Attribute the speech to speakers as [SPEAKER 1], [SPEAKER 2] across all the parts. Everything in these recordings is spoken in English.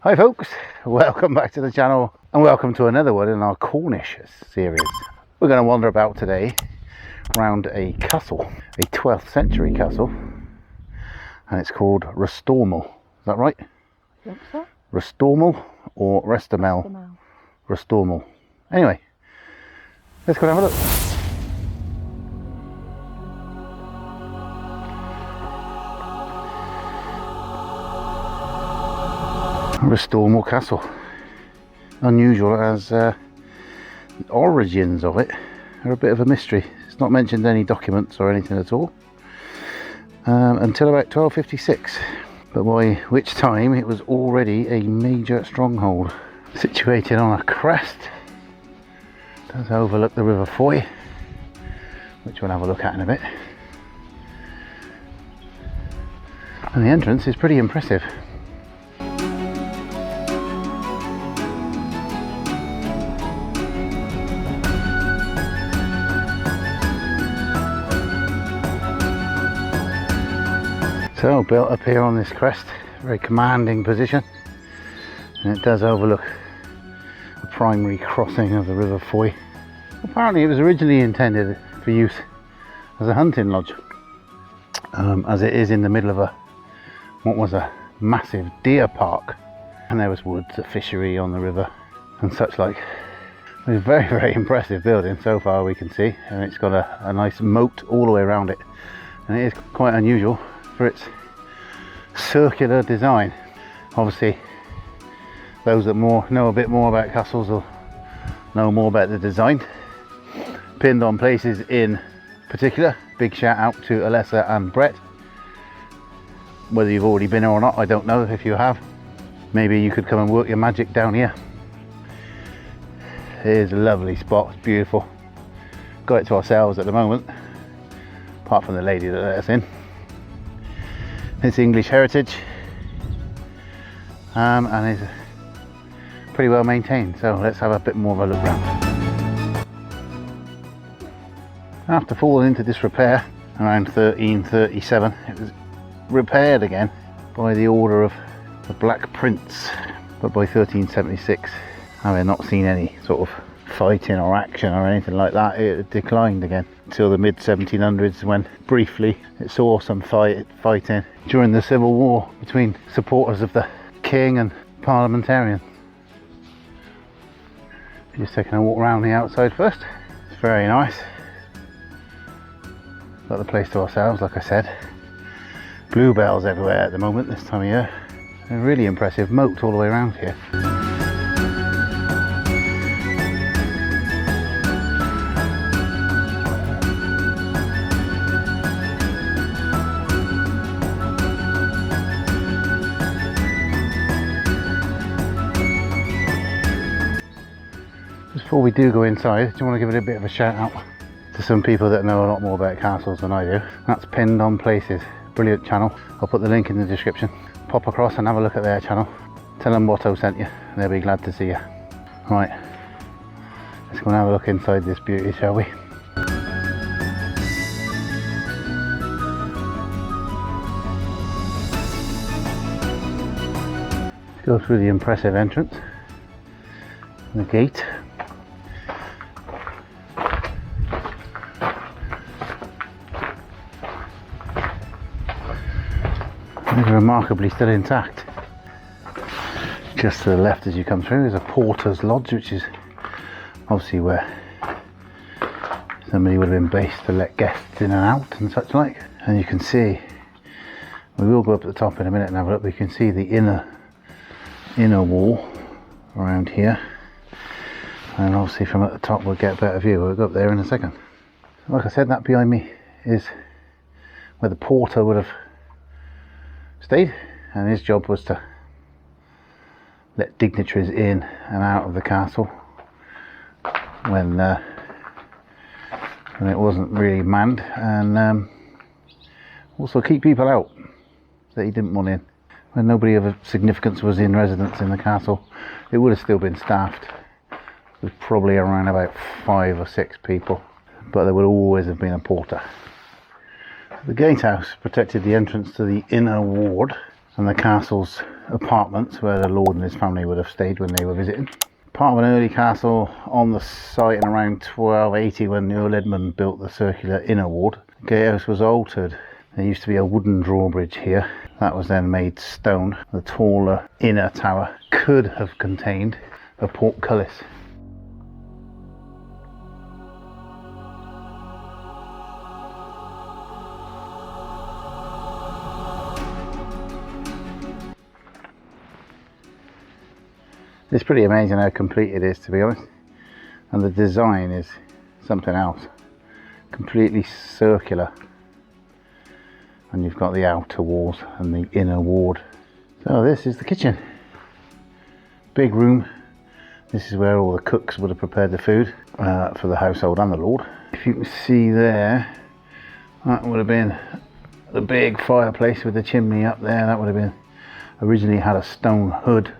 [SPEAKER 1] Hi folks, welcome back to the channel and welcome to another one in our Cornish series. We're going to wander about today around a castle, a 12th century castle, and it's called Restormel. Is that right?
[SPEAKER 2] Think so?
[SPEAKER 1] Restormel or Restormel? Restormel. Anyway, let's go and have a look. Restormel Castle. Unusual as the origins of it are a bit of a mystery. It's not mentioned any documents or anything at all until about 1256, but by which time it was already a major stronghold. Situated on a crest, it does overlook the River Fowey, which we'll have a look at in a bit, and the entrance is pretty impressive. So built up here on this crest, very commanding position, and it does overlook the primary crossing of the River Fowey. Apparently it was originally intended for use as a hunting lodge, as it is in the middle of what was a massive deer park, and there was woods, a fishery on the river and such like. It's a very, very impressive building so far we can see, and it's got a nice moat all the way around it, and it is quite unusual for its circular design. Obviously those that know a bit more about castles will know more about the design. Pinned on places in particular. Big shout out to Alessa and Brett. Whether you've already been here or not, I don't know. If you have, maybe you could come and work your magic down here. It is a lovely spot, it's beautiful. Got it to ourselves at the moment, apart from the lady that let us in. It's English heritage, and is pretty well maintained, so let's have a bit more of a look round. After falling into disrepair around 1337, it was repaired again by the order of the Black Prince, but by 1376, having not seen any sort of fighting or action or anything like that, it declined again until the mid 1700s, when briefly it saw some fighting during the Civil War between supporters of the king and parliamentarians. Just taking a walk around the outside first. It's very nice. Got the place to ourselves, like I said. Bluebells everywhere at the moment this time of year. A really impressive moat all the way around here. Before we do go inside, I just want to give it a bit of a shout out to some people that know a lot more about castles than I do. That's Pinned on Places, brilliant channel. I'll put the link in the description. Pop across and have a look at their channel. Tell them Watto sent you, they'll be glad to see you. Right, let's go and have a look inside this beauty, shall we? Let's go through the impressive entrance, the gate. Remarkably still intact. Just to the left as you come through is a porter's lodge, which is obviously where somebody would have been based to let guests in and out and such like. And you can see, we will go up to the top in a minute and have a look, but you can see the inner wall around here, and obviously from at the top we'll get a better view. We'll go up there in a second. Like I said, that behind me is where the porter would have stayed, and his job was to let dignitaries in and out of the castle when it wasn't really manned, and also keep people out that he didn't want in. When nobody of significance was in residence in the castle, it would have still been staffed. There's probably around about 5 or 6 people, but there would always have been a porter. The gatehouse protected the entrance to the inner ward, and the castle's apartments where the Lord and his family would have stayed when they were visiting. Part of an early castle on the site in around 1280 when Earl Edmund built the circular inner ward. The gatehouse was altered. There used to be a wooden drawbridge here. That was then made stone. The taller inner tower could have contained a portcullis. It's pretty amazing how complete it is, to be honest, and the design is something else. Completely circular, and you've got the outer walls and the inner ward. So this is the kitchen. Big room. This is where all the cooks would have prepared the food for the household and the Lord. If you can see there, that would have been the big fireplace with the chimney up there. That would have been, originally had a stone hood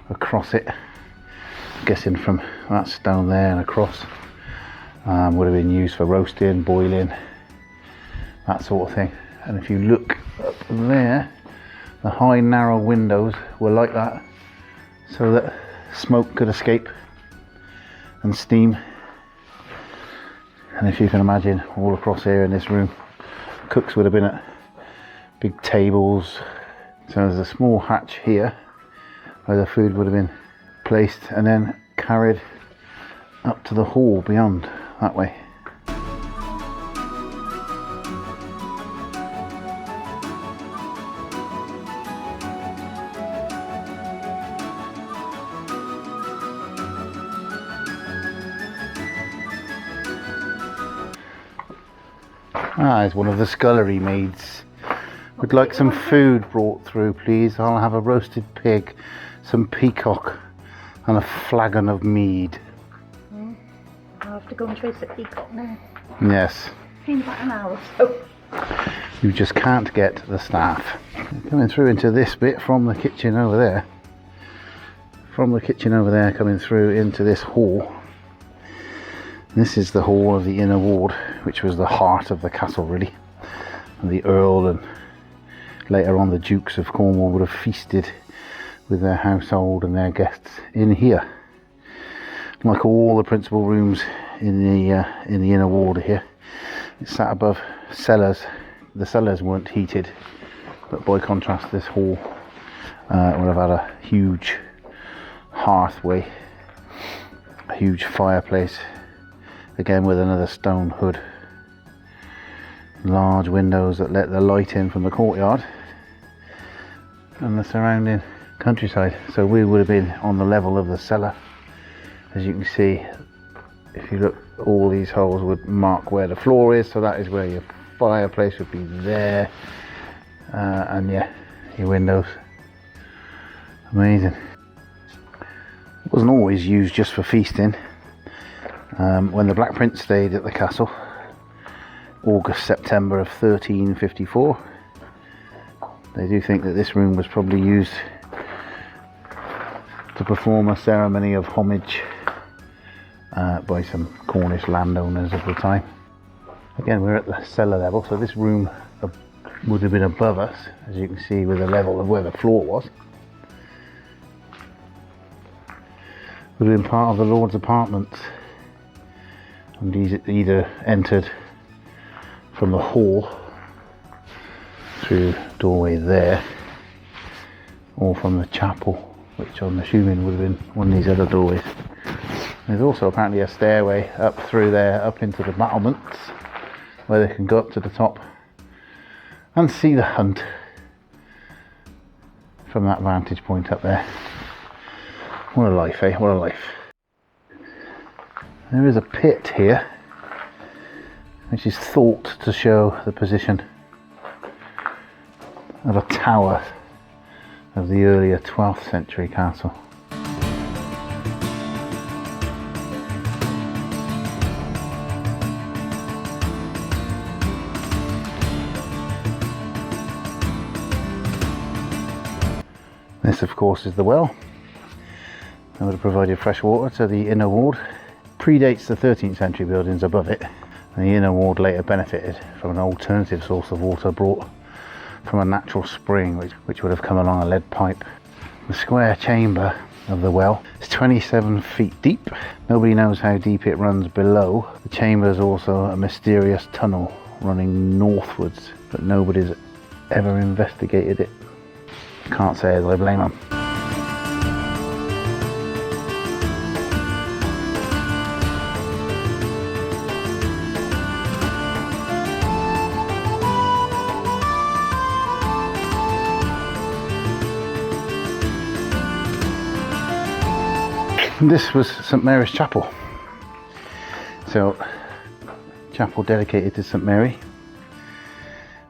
[SPEAKER 1] across it. I'm guessing from that stone there and across would have been used for roasting, boiling, that sort of thing. And if you look up there, the high narrow windows were like that so that smoke could escape and steam. And if you can imagine, all across here in this room, cooks would have been at big tables. So there's a small hatch here where the food would have been placed and then carried up to the hall beyond that way. Is one of the scullery maids. Would like some food brought through, please. I'll have a roasted pig, some peacock, and a flagon of mead.
[SPEAKER 2] I'll have to go and chase the peacock now.
[SPEAKER 1] Yes.
[SPEAKER 2] In about an hour or so.
[SPEAKER 1] You just can't get the staff. Coming through into this bit from the kitchen over there. From the kitchen over there, coming through into this hall. This is the hall of the inner ward, which was the heart of the castle, really. And the Earl and later on the Dukes of Cornwall would have feasted with their household and their guests in here. Like all the principal rooms in the inner ward here, it sat above cellars. The cellars weren't heated, but by contrast this hall would have had a huge hearthway, a huge fireplace, again with another stone hood. Large windows that let the light in from the courtyard and the surrounding countryside. So we would have been on the level of the cellar. As you can see, if you look, all these holes would mark where the floor is, so that is where your fireplace would be there. And yeah, your windows. Amazing. It wasn't always used just for feasting. When the Black Prince stayed at the castle, August, September of 1354, they do think that this room was probably used to perform a ceremony of homage by some Cornish landowners of the time. Again, we're at the cellar level, so this room would have been above us, as you can see, with the level of where the floor was. Would have been part of the Lord's apartments, and these either entered from the hall through doorway there, or from the chapel, which I'm assuming would have been one of these other doorways. There's also apparently a stairway up through there, up into the battlements, where they can go up to the top and see the hunt from that vantage point up there. What a life, eh? What a life. There is a pit here, which is thought to show the position of a tower of the earlier 12th century castle. This, of course, is the well. That would have provided fresh water to the inner ward. Predates the 13th century buildings above it, and the inner ward later benefited from an alternative source of water brought from a natural spring which would have come along a lead pipe. The square chamber of the well is 27 feet deep. Nobody knows how deep it runs below. The chamber is also a mysterious tunnel running northwards, but nobody's ever investigated it. Can't say as I blame them. This was St Mary's Chapel. So, chapel dedicated to St Mary,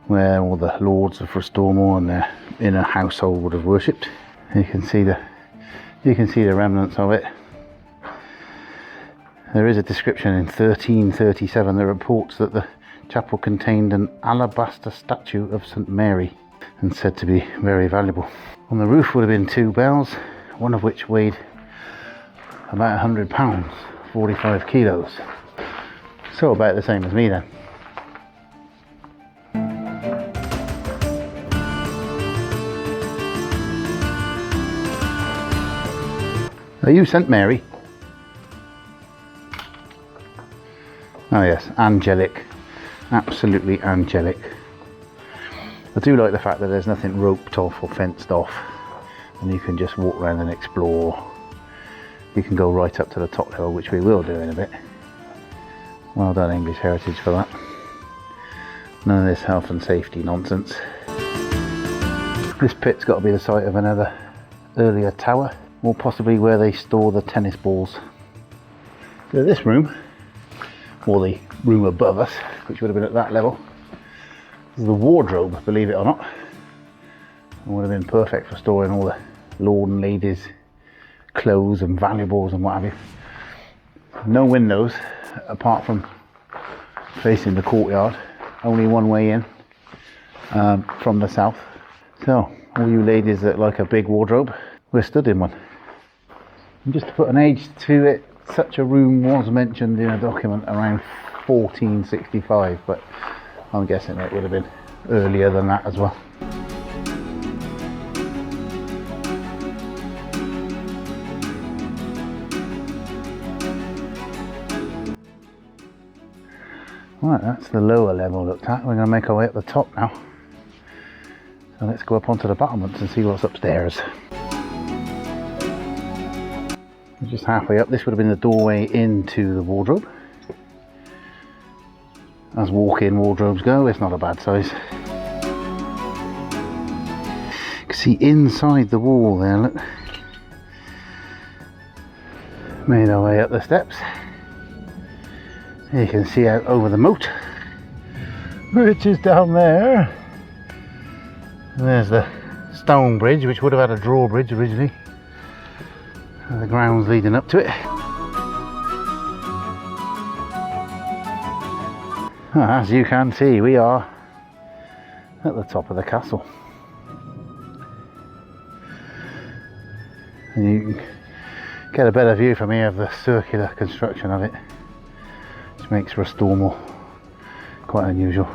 [SPEAKER 1] where all the lords of Restormel and their inner household would have worshipped. You can see the remnants of it. There is a description in 1337 that reports that the chapel contained an alabaster statue of St Mary and said to be very valuable. On the roof would have been 2 bells, one of which weighed about 100 pounds, 45 kilos. So about the same as me then. Are you St Mary? Oh yes, angelic. Absolutely angelic. I do like the fact that there's nothing roped off or fenced off, and you can just walk around and explore. You can go right up to the top level, which we will do in a bit. Well done, English Heritage, for that. None of this health and safety nonsense. This pit's got to be the site of another earlier tower, or possibly where they store the tennis balls. So this room, or the room above us, which would have been at that level, is the wardrobe, believe it or not. It would have been perfect for storing all the lord and ladies' clothes and valuables and what have you. No windows apart from facing the courtyard, only one way in from the south. So all you ladies that like a big wardrobe, we're stood in one. And just to put an age to it, such a room was mentioned in a document around 1465, but I'm guessing it would have been earlier than that as well. Right, that's the lower level looked at. We're going to make our way up the top now. So let's go up onto the battlements and see what's upstairs. We're just halfway up. This would have been the doorway into the wardrobe. As walk-in wardrobes go, it's not a bad size. You can see inside the wall there, look. Made our way up the steps. You can see out over the moat, which is down there. And there's the stone bridge, which would have had a drawbridge originally. And the grounds leading up to it. As you can see, we are at the top of the castle. And you can get a better view from here of the circular construction of it, which makes Restormel quite unusual.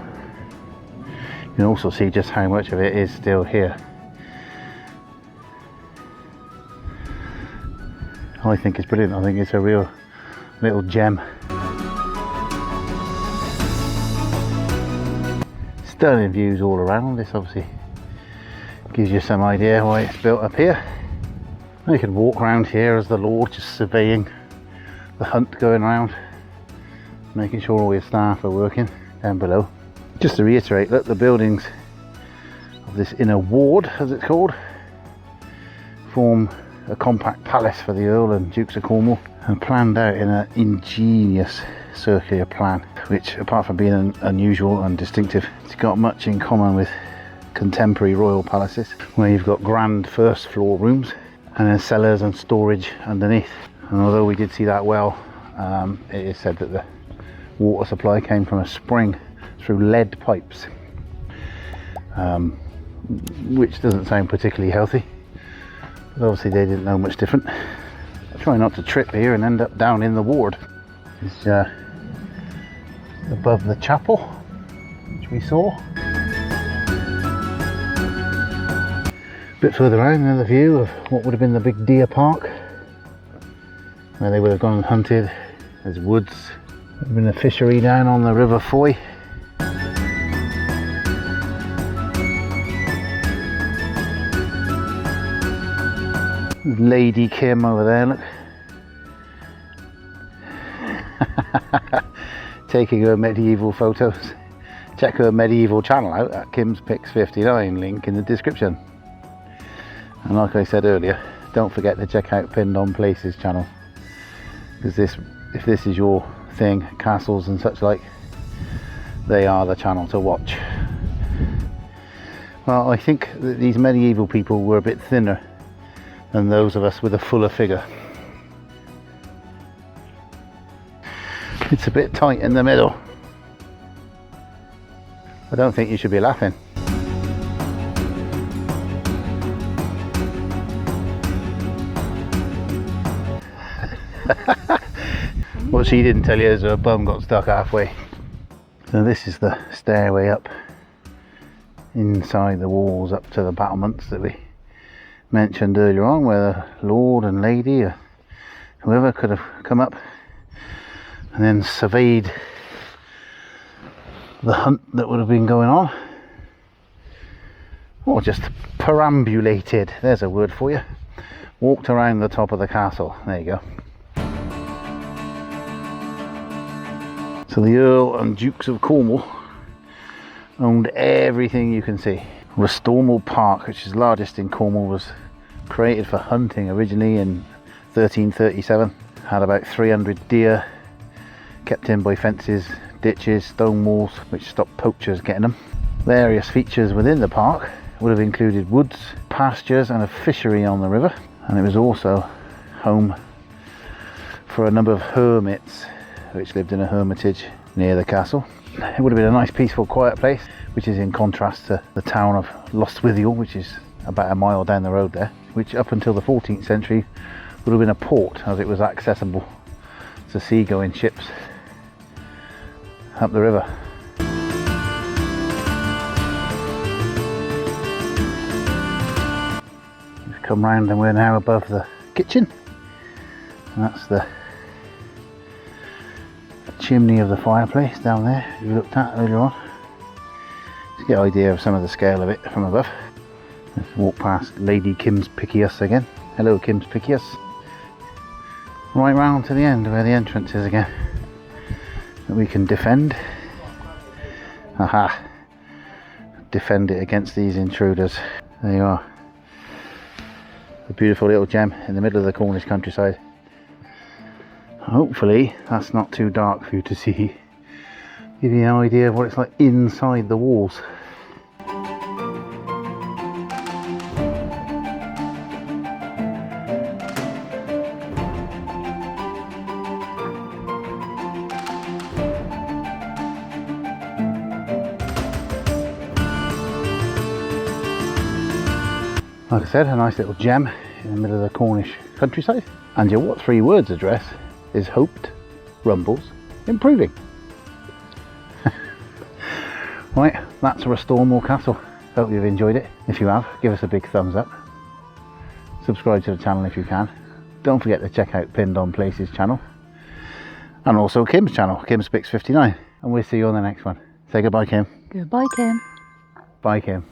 [SPEAKER 1] You can also see just how much of it is still here. I think it's brilliant. I think it's a real little gem. Stunning views all around. This obviously gives you some idea why it's built up here. You can walk around here as the Lord, just surveying the hunt going around, making sure all your staff are working down below. Just to reiterate, look, the buildings of this inner ward, as it's called, form a compact palace for the Earl and Dukes of Cornwall, and planned out in an ingenious circular plan, which, apart from being unusual and distinctive, it's got much in common with contemporary royal palaces, where you've got grand first floor rooms and then cellars and storage underneath. And although we did see that well, it is said that the water supply came from a spring through lead pipes, which doesn't sound particularly healthy, but obviously they didn't know much different. Try not to trip here and end up down in the ward. It's above the chapel, which we saw. bit further around, another view of what would have been the big deer park, where they would have gone and hunted. There's woods. There's been a fishery down on the River Fowey. There's Lady Kim over there, look. Taking her medieval photos. Check her medieval channel out at Kim's Pics 59, link in the description. And like I said earlier, don't forget to check out Pinned on Places channel, because if this is your thing, castles and such like, they are the channel to watch. Well, I think that these medieval people were a bit thinner than those of us with a fuller figure. It's a bit tight in the middle. I don't think you should be laughing. What she didn't tell you is her bum got stuck halfway. So this is the stairway up inside the walls up to the battlements that we mentioned earlier on, where the lord and lady or whoever could have come up and then surveyed the hunt that would have been going on, or just perambulated, there's a word for you, walked around the top of the castle. There you go. So the Earl and Dukes of Cornwall owned everything you can see. Restormel Park, which is largest in Cornwall, was created for hunting originally in 1337. Had about 300 deer, kept in by fences, ditches, stone walls, which stopped poachers getting them. Various features within the park would have included woods, pastures and a fishery on the river, and it was also home for a number of hermits which lived in a hermitage near the castle. It would have been a nice, peaceful, quiet place, which is in contrast to the town of Lostwithiel, which is about a mile down the road there, which up until the 14th century would have been a port, as it was accessible to sea-going ships up the river. We've come round and we're now above the kitchen, and that's the chimney of the fireplace down there we looked at earlier on. Just get an idea of some of the scale of it from above. Let's walk past Lady Kim's Piccius again. Hello Kim's Piccius. Right round to the end where the entrance is again, that we can defend. Aha! Defend it against these intruders. There you are. A beautiful little gem in the middle of the Cornish countryside. Hopefully that's not too dark for you to see. Give you an idea of what it's like inside the walls. Like I said, a nice little gem in the middle of the Cornish countryside. And your what 3 words address is hoped, rumbles, improving. Right, that's Restormel Castle. Hope you've enjoyed it. If you have, give us a big thumbs up. Subscribe to the channel if you can. Don't forget to check out Pinned on Places channel. And also Kim's channel, Kim's Pics 59. And we'll see you on the next one. Say goodbye, Kim.
[SPEAKER 2] Goodbye, Kim.
[SPEAKER 1] Bye, Kim.